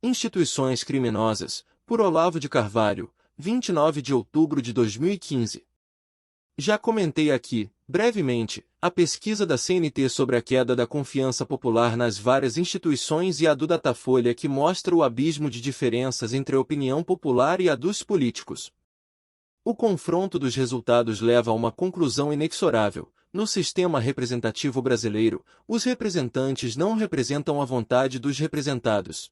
Instituições criminosas, por Olavo de Carvalho, 29 de outubro de 2015. Já comentei aqui, brevemente, a pesquisa da CNT sobre a queda da confiança popular nas várias instituições e a do Datafolha que mostra o abismo de diferenças entre a opinião popular e a dos políticos. O confronto dos resultados leva a uma conclusão inexorável. No sistema representativo brasileiro, os representantes não representam a vontade dos representados.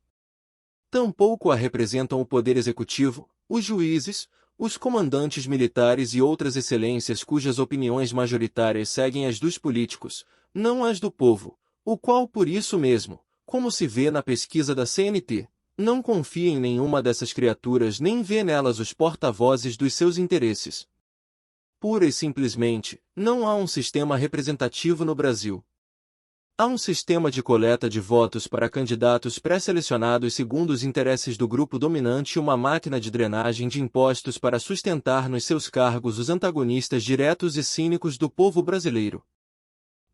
Tampouco a representam o poder executivo, os juízes, os comandantes militares e outras excelências cujas opiniões majoritárias seguem as dos políticos, não as do povo, o qual por isso mesmo, como se vê na pesquisa da CNT, não confia em nenhuma dessas criaturas nem vê nelas os porta-vozes dos seus interesses. Pura e simplesmente, não há um sistema representativo no Brasil. Há um sistema de coleta de votos para candidatos pré-selecionados segundo os interesses do grupo dominante e uma máquina de drenagem de impostos para sustentar nos seus cargos os antagonistas diretos e cínicos do povo brasileiro.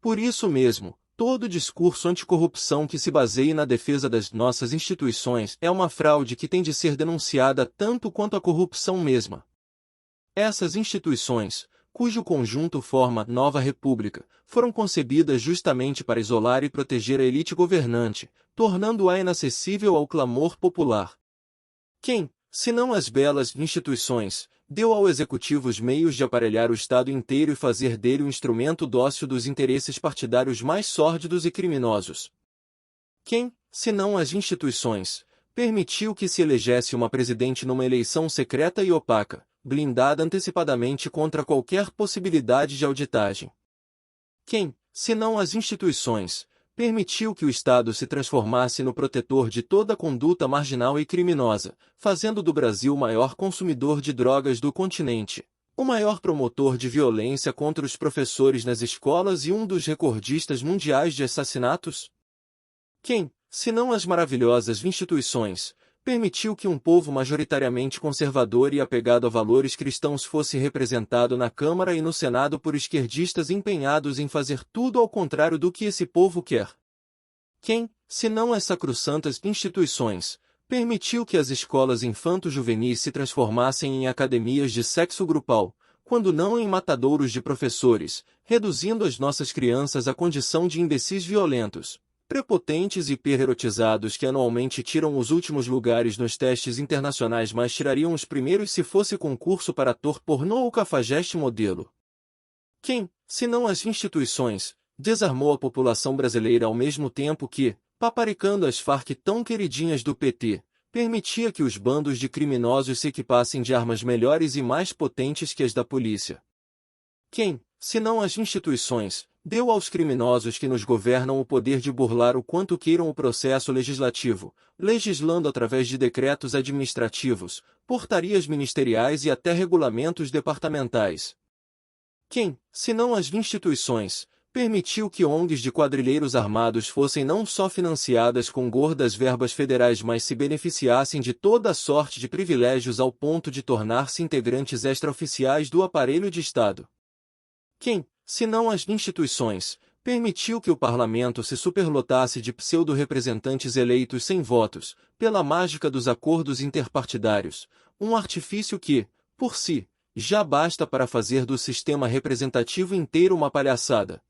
Por isso mesmo, todo discurso anticorrupção que se baseie na defesa das nossas instituições é uma fraude que tem de ser denunciada tanto quanto a corrupção mesma. Essas instituições, cujo conjunto forma Nova República, foram concebidas justamente para isolar e proteger a elite governante, tornando-a inacessível ao clamor popular. Quem, senão as belas instituições, deu ao Executivo os meios de aparelhar o Estado inteiro e fazer dele um instrumento dócil dos interesses partidários mais sórdidos e criminosos? Quem, senão as instituições, permitiu que se elegesse uma presidente numa eleição secreta e opaca, blindada antecipadamente contra qualquer possibilidade de auditagem? Quem, senão as instituições, permitiu que o Estado se transformasse no protetor de toda conduta marginal e criminosa, fazendo do Brasil o maior consumidor de drogas do continente, o maior promotor de violência contra os professores nas escolas e um dos recordistas mundiais de assassinatos? Quem, senão as maravilhosas instituições, permitiu que um povo majoritariamente conservador e apegado a valores cristãos fosse representado na Câmara e no Senado por esquerdistas empenhados em fazer tudo ao contrário do que esse povo quer? Quem, senão as sacrossantas instituições, permitiu que as escolas infanto-juvenis se transformassem em academias de sexo grupal, quando não em matadouros de professores, reduzindo as nossas crianças à condição de imbecis violentos, prepotentes e hipererotizados que anualmente tiram os últimos lugares nos testes internacionais, mas tirariam os primeiros se fosse concurso para ator pornô ou cafajeste modelo? Quem, senão as instituições, desarmou a população brasileira ao mesmo tempo que, paparicando as Farc tão queridinhas do PT, permitia que os bandos de criminosos se equipassem de armas melhores e mais potentes que as da polícia? Quem, senão as instituições, deu aos criminosos que nos governam o poder de burlar o quanto queiram o processo legislativo, legislando através de decretos administrativos, portarias ministeriais e até regulamentos departamentais? Quem, senão as instituições, permitiu que ONGs de quadrilheiros armados fossem não só financiadas com gordas verbas federais, mas se beneficiassem de toda a sorte de privilégios ao ponto de tornar-se integrantes extraoficiais do aparelho de Estado? Quem, senão as instituições, permitiu que o parlamento se superlotasse de pseudo-representantes eleitos sem votos, pela mágica dos acordos interpartidários, um artifício que, por si, já basta para fazer do sistema representativo inteiro uma palhaçada?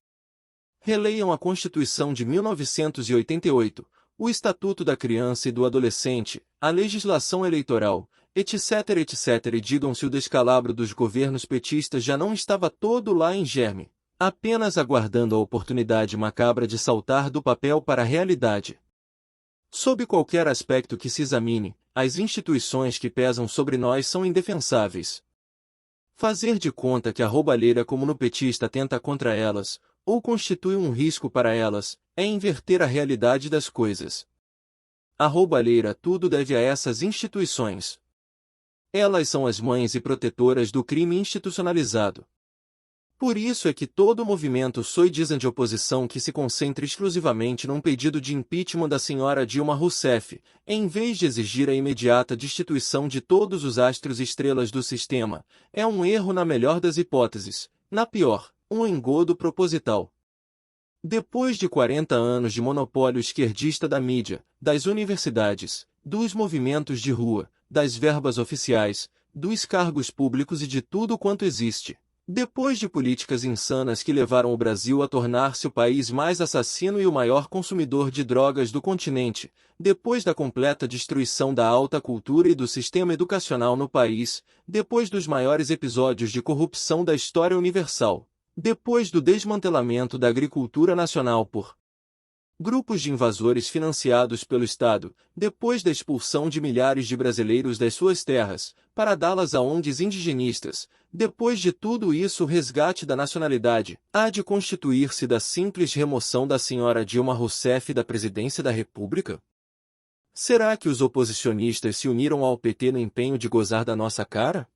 Releiam a Constituição de 1988, o Estatuto da Criança e do Adolescente, a legislação eleitoral, etc, etc, e digam se o descalabro dos governos petistas já não estava todo lá em germe, apenas aguardando a oportunidade macabra de saltar do papel para a realidade. Sob qualquer aspecto que se examine, as instituições que pesam sobre nós são indefensáveis. Fazer de conta que a roubalheira comunopetista atenta contra elas, ou constitui um risco para elas, é inverter a realidade das coisas. A roubalheira tudo deve a essas instituições. Elas são as mães e protetoras do crime institucionalizado. Por isso é que todo o movimento soi de oposição que se concentra exclusivamente num pedido de impeachment da senhora Dilma Rousseff, em vez de exigir a imediata destituição de todos os astros e estrelas do sistema, é um erro na melhor das hipóteses, na pior, um engodo proposital. Depois de 40 anos de monopólio esquerdista da mídia, das universidades, dos movimentos de rua, das verbas oficiais, dos cargos públicos e de tudo quanto existe. Depois de políticas insanas que levaram o Brasil a tornar-se o país mais assassino e o maior consumidor de drogas do continente, depois da completa destruição da alta cultura e do sistema educacional no país, depois dos maiores episódios de corrupção da história universal, depois do desmantelamento da agricultura nacional por grupos de invasores financiados pelo Estado, depois da expulsão de milhares de brasileiros das suas terras, para dá-las a ONGs indigenistas, depois de tudo isso o resgate da nacionalidade há de constituir-se da simples remoção da senhora Dilma Rousseff da presidência da República? Será que os oposicionistas se uniram ao PT no empenho de gozar da nossa cara?